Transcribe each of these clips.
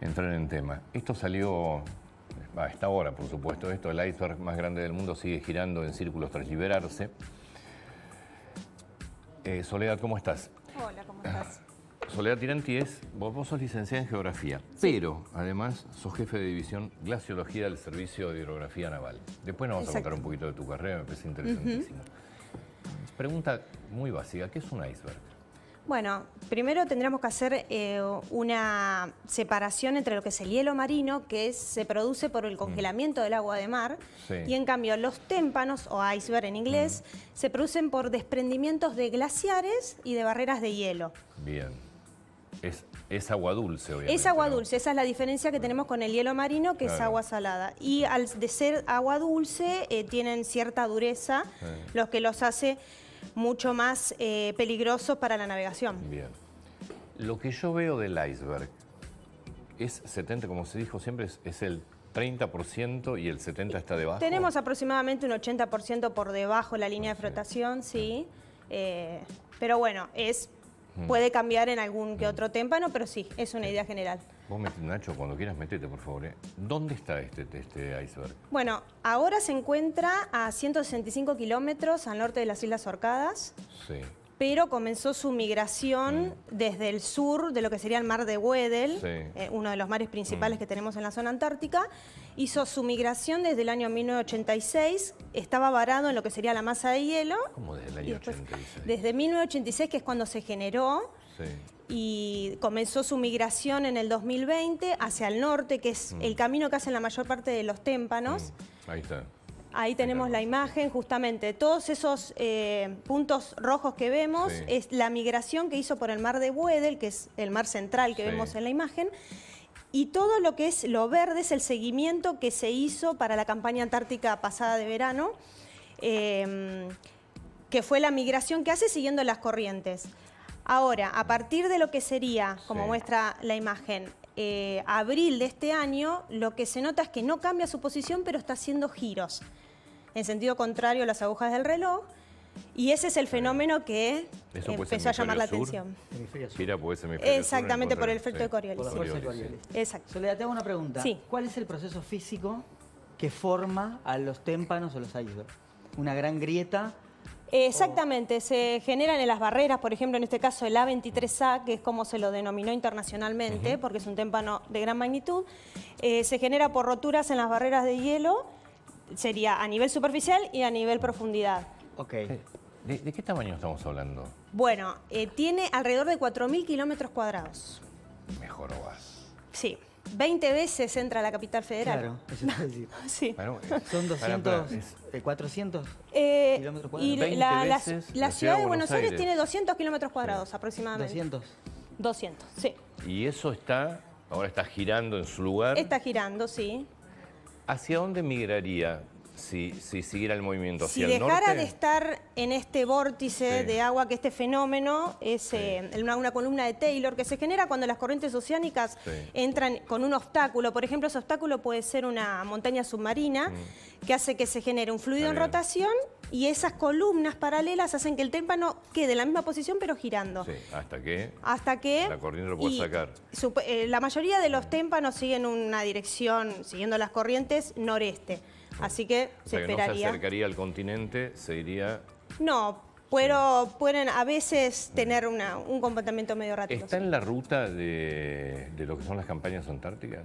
entrar en tema. Esto salió a esta hora, por supuesto. Esto, el iceberg más grande del mundo, sigue girando en círculos tras liberarse. Soledad, ¿cómo estás? Hola, ¿cómo estás? Soledad Tiranti vos sos licenciada en Geografía, sí, pero además sos jefe de división Glaciología del Servicio de Hidrografía Naval. Después nos vas a contar un poquito de tu carrera, me parece interesantísimo. Pregunta muy básica, ¿qué es un iceberg? Bueno, primero tendríamos que hacer una separación entre lo que es el hielo marino, que se produce por el congelamiento del agua de mar, sí, y en cambio los témpanos, o iceberg en inglés, se producen por desprendimientos de glaciares y de barreras de hielo. Bien. Es agua dulce, obviamente. Es agua dulce, esa es la diferencia que tenemos con el hielo marino, que es agua salada. Y al de ser agua dulce, tienen cierta dureza, lo que los hace mucho más peligrosos para la navegación. Bien. Lo que yo veo del iceberg es 70, como se dijo siempre, es el 30% y el 70% está debajo. Tenemos aproximadamente un 80% por debajo de la línea de flotación, sí. Pero bueno, puede cambiar en algún que otro témpano, pero sí, es una idea general. Vos, Nacho, cuando quieras metete, por favor. ¿Dónde está este iceberg? Bueno, ahora se encuentra a 165 kilómetros al norte de las Islas Orcadas. Sí. Pero comenzó su migración desde el sur de lo que sería el mar de Weddell, uno de los mares principales que tenemos en la zona antártica. Hizo su migración desde el año 1986, estaba varado en lo que sería la masa de hielo. ¿Cómo desde el año 86? Desde 1986, que es cuando se generó, y comenzó su migración en el 2020 hacia el norte, que es el camino que hacen la mayor parte de los témpanos. Ahí está. Ahí tenemos la imagen, justamente. Todos esos puntos rojos que vemos es la migración que hizo por el mar de Weddell, que es el mar central que vemos en la imagen. Y todo lo que es lo verde es el seguimiento que se hizo para la campaña antártica pasada de verano, que fue la migración que hace siguiendo las corrientes. Ahora, a partir de lo que sería, como muestra la imagen, abril de este año, lo que se nota es que no cambia su posición, pero está haciendo giros en sentido contrario a las agujas del reloj, y ese es el fenómeno que empezó a llamar la atención. Gira por ese hemisferio exactamente, por el efecto de Coriolis. Por la fuerza de Coriolis. Exacto. Soledad, te hago una pregunta. Sí. ¿Cuál es el proceso físico que forma a los témpanos o los icebergs? ¿Una gran grieta? Exactamente, se generan en las barreras, por ejemplo, en este caso el A23A, que es como se lo denominó internacionalmente, porque es un témpano de gran magnitud, se genera por roturas en las barreras de hielo, sería a nivel superficial y a nivel profundidad. Ok. ¿De qué tamaño estamos hablando? Bueno, tiene alrededor de 4.000 kilómetros cuadrados. Mejor o más. Sí. 20 veces entra a la capital federal. Claro, eso es decir. Sí. Bueno, son 200, 400 kilómetros cuadrados. Y la ciudad de Buenos Aires tiene 200 kilómetros cuadrados aproximadamente. 200. 200, sí. Y eso ahora está girando en su lugar. Está girando, sí. ¿Hacia dónde migraría si siguiera el movimiento? ¿Hacia el norte? Si dejara de estar en este vórtice de agua, que este fenómeno es una columna de Taylor que se genera cuando las corrientes oceánicas entran con un obstáculo. Por ejemplo, ese obstáculo puede ser una montaña submarina que hace que se genere un fluido en rotación, y esas columnas paralelas hacen que el témpano quede en la misma posición pero girando. Sí, hasta que la corriente lo puede sacar. La mayoría de los témpanos siguen una dirección, siguiendo las corrientes, noreste. Así que se esperaría. No se acercaría al continente, se iría. No, pero pueden a veces tener un comportamiento medio errático. ¿Está en la ruta de lo que son las campañas antárticas?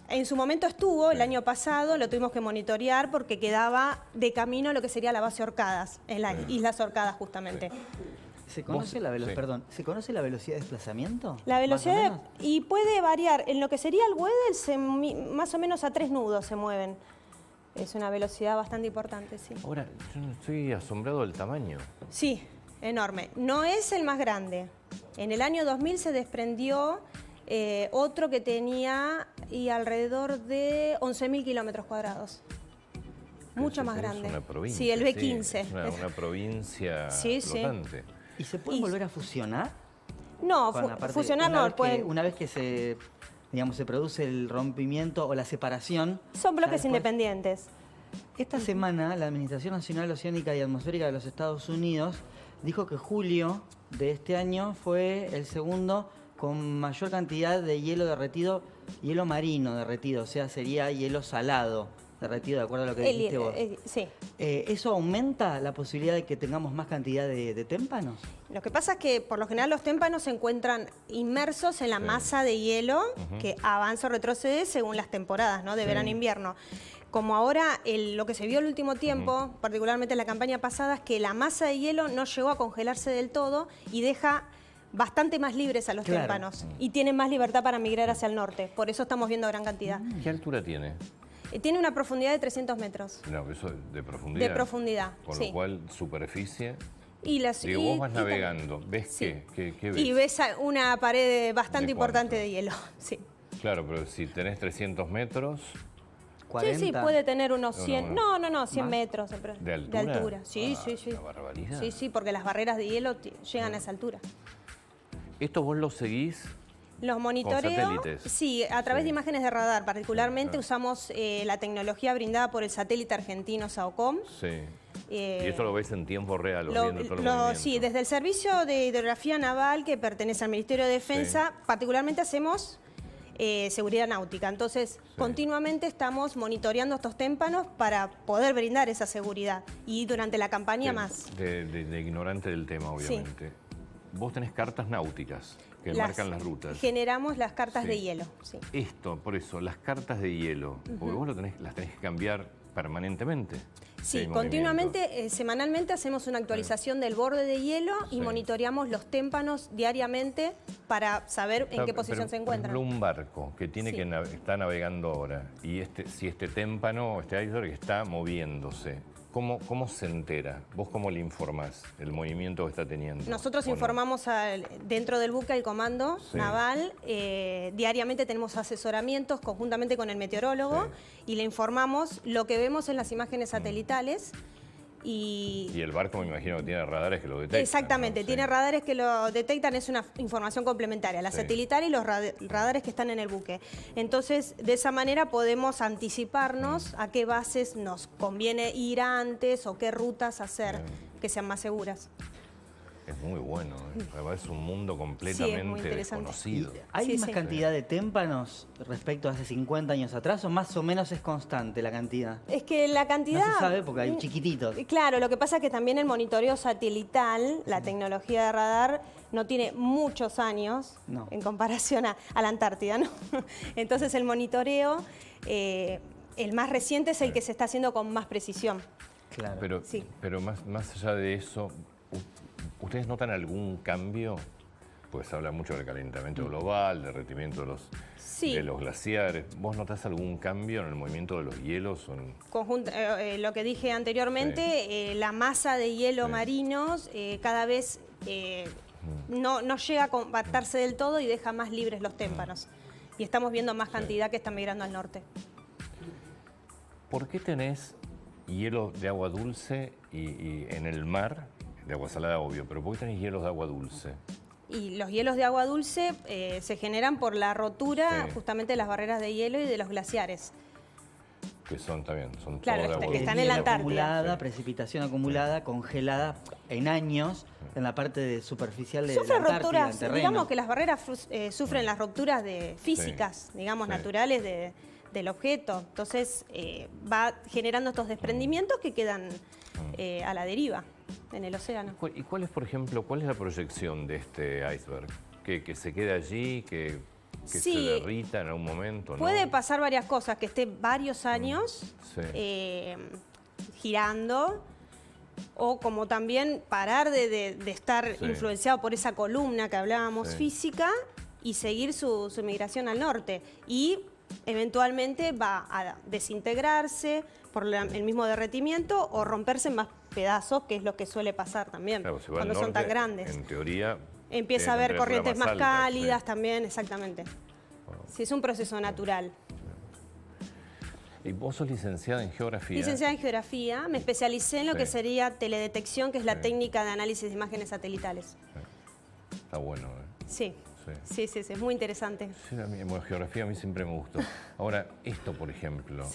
En su momento estuvo, el año pasado, lo tuvimos que monitorear porque quedaba de camino a lo que sería la base Orcadas, en las Islas Orcadas justamente. ¿Se conoce ¿se conoce la velocidad de desplazamiento? La velocidad, y puede variar. En lo que sería el Weddell, más o menos a 3 nudos se mueven. Es una velocidad bastante importante, sí. Ahora, yo estoy asombrado del tamaño. Sí, enorme. No es el más grande. En el año 2000 se desprendió otro que tenía alrededor de 11.000 kilómetros cuadrados. Mucho más grande. Es una provincia. Sí, el B15. Sí, es una provincia flotante. ¿Y se pueden volver a fusionar? No, fusionar no. Una vez que se produce el rompimiento o la separación. Son bloques independientes. Esta semana, la Administración Nacional Oceánica y Atmosférica de los Estados Unidos dijo que julio de este año fue el segundo con mayor cantidad de hielo derretido, hielo marino derretido, o sea, sería hielo salado derretido, de acuerdo a lo que dijiste vos. Sí. ¿Eso aumenta la posibilidad de que tengamos más cantidad de témpanos? Lo que pasa es que por lo general los témpanos se encuentran inmersos en la masa de hielo que avanza o retrocede según las temporadas, ¿no? De verano e invierno. Como ahora lo que se vio el último tiempo, particularmente en la campaña pasada, es que la masa de hielo no llegó a congelarse del todo y deja bastante más libres a los témpanos y tienen más libertad para migrar hacia el norte. Por eso estamos viendo gran cantidad. ¿Qué altura tiene? Tiene una profundidad de 300 metros. No, eso de profundidad. De profundidad, Con lo cual, superficie... Digo, vos vas navegando, ¿ves qué? ¿Qué ves? Y ves una pared bastante importante de hielo, sí. Claro, pero si tenés 300 metros... 40. Sí, puede tener unos 100, no, 100 ¿Más? metros. ¿De altura? De altura, sí, sí. Una barbaridad. Sí, porque las barreras de hielo llegan a esa altura. ¿Esto vos lo seguís? Los monitoreos, ¿Con satélites? sí, a través de imágenes de radar. Particularmente usamos la tecnología brindada por el satélite argentino SAOCOM. Sí. Y esto lo ves en tiempo real, viendo todo el movimiento. Sí, desde el Servicio de Hidrografía Naval, que pertenece al Ministerio de Defensa, particularmente hacemos seguridad náutica. Entonces, continuamente estamos monitoreando estos témpanos para poder brindar esa seguridad. Y durante la campaña más. De ignorante del tema, obviamente. Sí. Vos tenés cartas náuticas que marcan las rutas. Generamos las cartas de hielo, sí. Esto, por eso, las cartas de hielo, porque vos las tenés que cambiar permanentemente. Sí, continuamente, semanalmente hacemos una actualización del borde de hielo y monitoreamos los témpanos diariamente para saber en qué posición se encuentran. Por ejemplo, un barco que tiene está navegando ahora y si este témpano, este iceberg está moviéndose, ¿cómo se entera? ¿Vos cómo le informás el movimiento que está teniendo? Nosotros informamos dentro del buque al comando naval. Diariamente tenemos asesoramientos conjuntamente con el meteorólogo y le informamos lo que vemos en las imágenes satelitales. Y el barco me imagino que tiene radares que lo detectan. Exactamente, ¿no? tiene radares que lo detectan, es una información complementaria, la satelital y los radares que están en el buque. Entonces, de esa manera podemos anticiparnos a qué bases nos conviene ir antes o qué rutas hacer que sean más seguras. Es muy bueno, es un mundo completamente desconocido. ¿Hay más cantidad de témpanos respecto a hace 50 años atrás o más o menos es constante la cantidad? Es que la cantidad... No se sabe porque hay chiquititos. Claro, lo que pasa es que también el monitoreo satelital, la tecnología de radar, no tiene muchos años en comparación a la Antártida, ¿no? Entonces el monitoreo, el más reciente es el que se está haciendo con más precisión. Claro. Pero más allá de eso... ¿Ustedes notan algún cambio? Pues se habla mucho del calentamiento global, derretimiento de los glaciares. ¿Vos notás algún cambio en el movimiento de los hielos? Lo que dije anteriormente, la masa de hielo marinos cada vez no llega a compactarse del todo y deja más libres los témpanos. Y estamos viendo más cantidad que está migrando al norte. ¿Por qué tenés hielo de agua dulce y en el mar? De agua salada, obvio, pero ¿por qué tenés hielos de agua dulce? Y los hielos de agua dulce se generan por la rotura justamente de las barreras de hielo y de los glaciares. Que son también, son claro, todo de agua que están en la Antártida. Acumulada, precipitación acumulada, congelada en años en la parte superficial de la Antártida, rupturas, en terreno. digamos que las barreras sufren las rupturas físicas, digamos, naturales del objeto. Entonces va generando estos desprendimientos que quedan a la deriva en el océano. ¿Y cuál es, por ejemplo, cuál es la proyección de este iceberg? ¿Que se quede allí, que se derrita en algún momento? Puede pasar varias cosas, que esté varios años girando, o como también parar de estar influenciado por esa columna que hablábamos física y seguir su migración al norte. Y eventualmente va a desintegrarse por el mismo derretimiento o romperse en más pedazos, que es lo que suele pasar también cuando son tan grandes. En teoría empieza a haber corrientes más cálidas también, exactamente. Sí, es un proceso natural. ¿Y vos sos licenciada en Geografía? Licenciada en Geografía, me especialicé en lo que sería teledetección, que es la técnica de análisis de imágenes satelitales. Está bueno, Sí. Sí, es muy interesante. Sí, geografía a mí siempre me gustó. Ahora, esto, por ejemplo,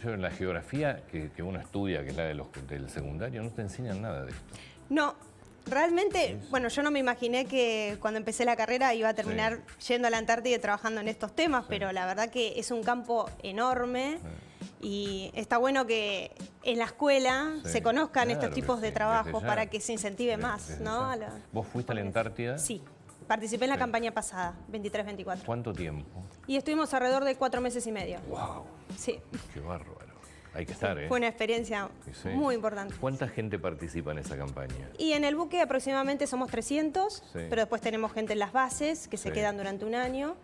yo en la geografía que uno estudia, que es la del secundario, no te enseñan nada de esto. No, realmente, bueno, yo no me imaginé que cuando empecé la carrera iba a terminar yendo a la Antártida y trabajando en estos temas, pero la verdad que es un campo enorme. Y está bueno que en la escuela se conozcan estos tipos de trabajos para que se incentive más, ¿no? ¿Vos fuiste a la Antártida? Sí, participé en la campaña pasada, 23-24. ¿Cuánto tiempo? Y estuvimos alrededor de 4 meses y medio. ¡Wow! Sí. ¡Qué bárbaro! Hay que estar, ¿eh? Fue una experiencia muy importante. ¿Cuánta gente participa en esa campaña? Y en el buque aproximadamente somos 300, pero después tenemos gente en las bases que se quedan durante un año.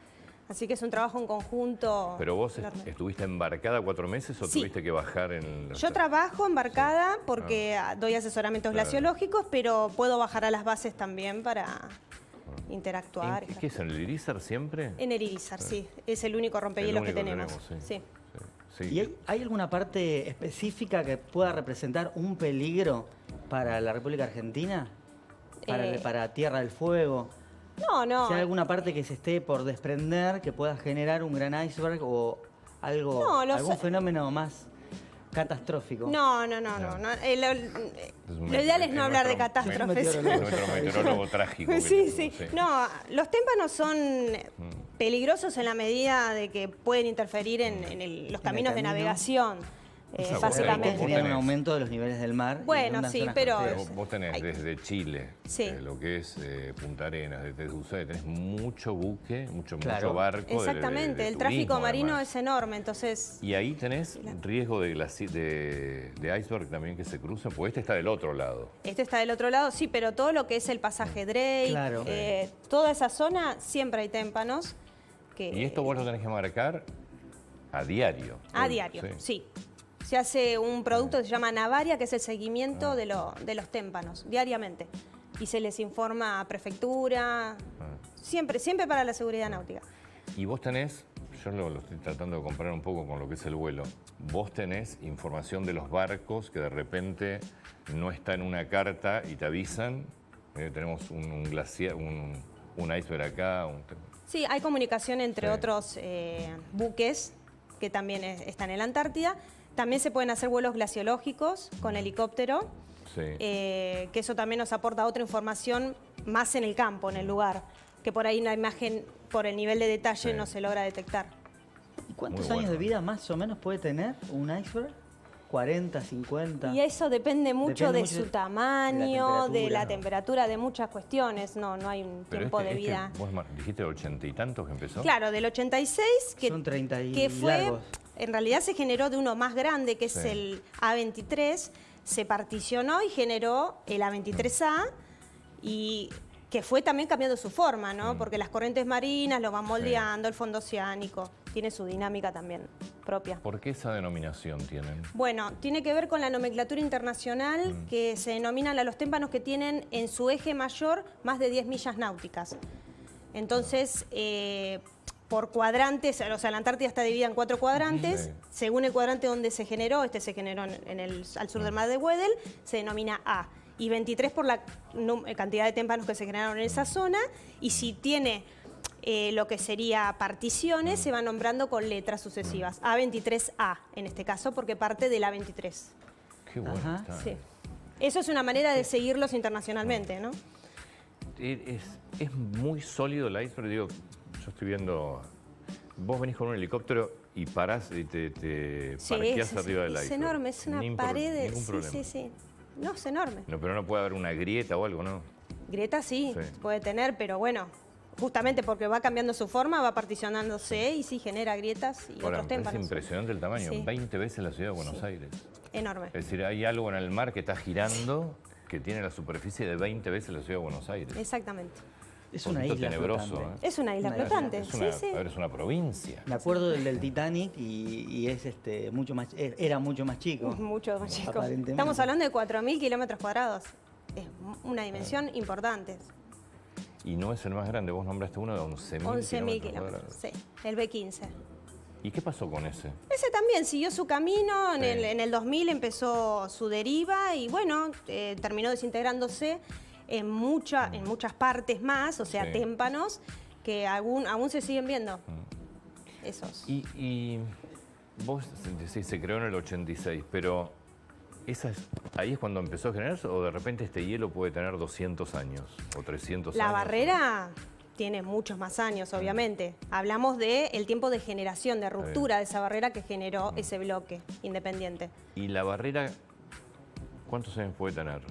Así que es un trabajo en conjunto. ¿Pero vos estuviste embarcada 4 meses o tuviste que bajar en...? Yo trabajo embarcada porque doy asesoramientos glaciológicos, pero puedo bajar a las bases también para interactuar. ¿Qué es, en el Irizar siempre? En el Irizar, sí. Es el único rompehielos que tenemos. Sí. ¿Y hay alguna parte específica que pueda representar un peligro para la República Argentina? Para Tierra del Fuego. No. Si hay alguna parte que se esté por desprender que pueda generar un gran iceberg o algún fenómeno más catastrófico. No. Lo ideal es no hablar de catástrofes. Un meteorólogo trágico. Sí. No, los témpanos son peligrosos en la medida de que pueden interferir en los caminos de navegación. Básicamente. Generar un aumento de los niveles del mar. Bueno, sí, pero... Vos tenés desde Chile, lo que es Punta Arenas, desde Usaid, tenés mucho buque, mucho barco. Exactamente, el tráfico marino es enorme, entonces... Y ahí tenés riesgo de iceberg también que se cruzan, porque este está del otro lado. Este está del otro lado, sí, pero todo lo que es el pasaje Drake, toda esa zona, siempre hay témpanos. Y esto vos lo tenés que marcar a diario. A diario, sí. Se hace un producto que se llama Navaria, que es el seguimiento de los témpanos, diariamente. Y se les informa a prefectura, siempre para la seguridad náutica. Y vos tenés, yo lo estoy tratando de comparar un poco con lo que es el vuelo, vos tenés información de los barcos que de repente no está en una carta y te avisan, tenemos un glaciar, un iceberg acá. Sí, hay comunicación entre otros buques que también están en la Antártida. También se pueden hacer vuelos glaciológicos con helicóptero, que eso también nos aporta otra información más en el campo, en el lugar, que por ahí una imagen, por el nivel de detalle, no se logra detectar. ¿Y cuántos años de vida más o menos puede tener un iceberg? ¿40, 50? Y eso depende mucho de su tamaño, de la temperatura, de muchas cuestiones. No hay un tiempo de vida. ¿Vos dijiste 80 y tantos que empezó? Claro, del 86, son 30 y que fue... largos. En realidad se generó de uno más grande, que es el A23, se particionó y generó el A23A, y que fue también cambiando su forma, ¿no? Porque las corrientes marinas lo van moldeando, el fondo oceánico, tiene su dinámica también propia. ¿Por qué esa denominación tienen? Bueno, tiene que ver con la nomenclatura internacional, que se denominan a los témpanos que tienen en su eje mayor más de 10 millas náuticas. Entonces... por cuadrantes, o sea, la Antártida está dividida en 4 cuadrantes. Según el cuadrante donde se generó, se generó al sur del mar de Weddell, se denomina A. Y 23 por la cantidad de témpanos que se generaron en esa zona. Y si tiene lo que sería particiones, se va nombrando con letras sucesivas. A23A, en este caso, porque parte del A23. Qué bueno. Sí. Eso es una manera de seguirlos internacionalmente, ¿no? Es muy sólido el iceberg, digo... Yo estoy viendo, vos venís con un helicóptero y parás y te parqueás arriba del iceberg. Es enorme, es una pared. Ningún problema. Sí. No, es enorme. No, pero no puede haber una grieta o algo, ¿no? Grieta sí, puede tener, pero bueno, justamente porque va cambiando su forma, va particionándose y sí genera grietas y otros témpanos. Es impresionante el tamaño, 20 veces la ciudad de Buenos Aires. Enorme. Es decir, hay algo en el mar que está girando que tiene la superficie de 20 veces la ciudad de Buenos Aires. Exactamente. Es una isla tenebroso, flotante. Es una isla flotante, es una provincia. Me acuerdo del Titanic y es era mucho más chico. Mucho más chico. Estamos hablando de 4.000 kilómetros cuadrados. Es una dimensión importante. Y no es el más grande, vos nombraste uno de 11.000 kilómetros. Sí, el B15. ¿Y qué pasó con ese? Ese también siguió su camino, en el 2000 empezó su deriva y bueno, terminó desintegrándose en muchas partes más, o sea, témpanos, que aún se siguen viendo. Esos. Y vos decís, se creó en el 86, pero ¿Ahí es cuando empezó a generarse o de repente este hielo puede tener 200 años o 300 años? La barrera tiene muchos más años, obviamente. Hablamos del tiempo de generación, de ruptura de esa barrera que generó ese bloque independiente. ¿Y la barrera cuántos años puede tener?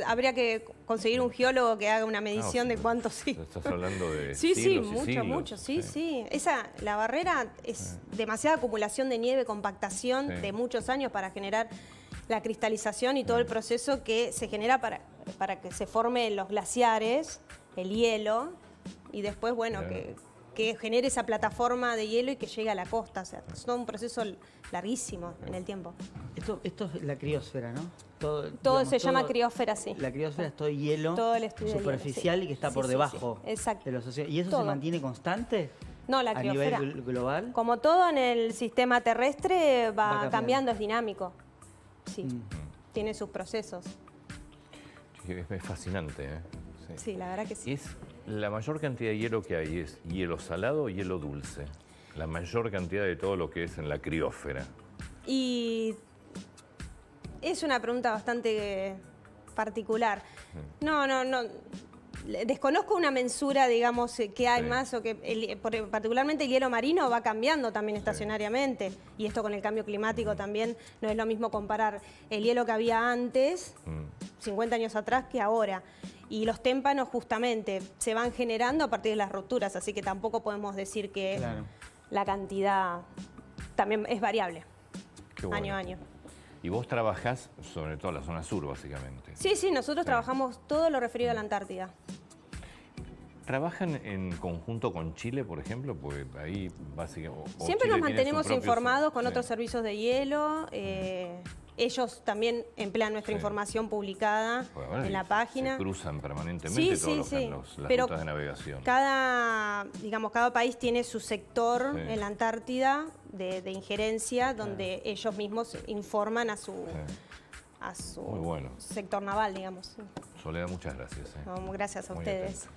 Habría que conseguir un geólogo que haga una medición de cuántos siglos. Estás hablando de sí, siglos sí, y mucho, siglos. mucho, sí. La barrera es demasiada acumulación de nieve, compactación de muchos años para generar la cristalización y todo el proceso que se genera para que se formen los glaciares, el hielo, y después, bueno, que genere esa plataforma de hielo y que llegue a la costa. O sea, es todo un proceso larguísimo en el tiempo. Esto es la criósfera, ¿no? Todo se llama criósfera, sí. La criósfera es todo hielo todo el estudio superficial hielo, y que está por debajo de los océanos. ¿Y eso todo se mantiene constante? No, la a criósfera. nivel global. Como todo en el sistema terrestre va cambiando, es dinámico. Sí, tiene sus procesos. Es fascinante, ¿eh? Sí, la verdad que sí. Es la mayor cantidad de hielo que hay, ¿es hielo salado o hielo dulce? La mayor cantidad de todo lo que es en la criósfera. Y es una pregunta bastante particular. No. Desconozco una mensura, digamos, que hay más, o que particularmente el hielo marino va cambiando también estacionariamente. Y esto con el cambio climático también no es lo mismo comparar el hielo que había antes, 50 años atrás, que ahora. Y los témpanos justamente se van generando a partir de las rupturas, así que tampoco podemos decir que la cantidad también es variable, año a año. Y vos trabajás sobre todo en la zona sur, básicamente. Sí, nosotros trabajamos todo lo referido a la Antártida. ¿Trabajan en conjunto con Chile, por ejemplo? Porque ahí básicamente... Siempre nos mantenemos informados con otros servicios de hielo. Ellos también emplean nuestra información publicada en la página. Se cruzan permanentemente todas las rutas de navegación. Cada país tiene su sector en la Antártida de injerencia, donde ellos mismos informan a su sector naval, digamos. Soledad, muchas gracias. No, gracias a ustedes.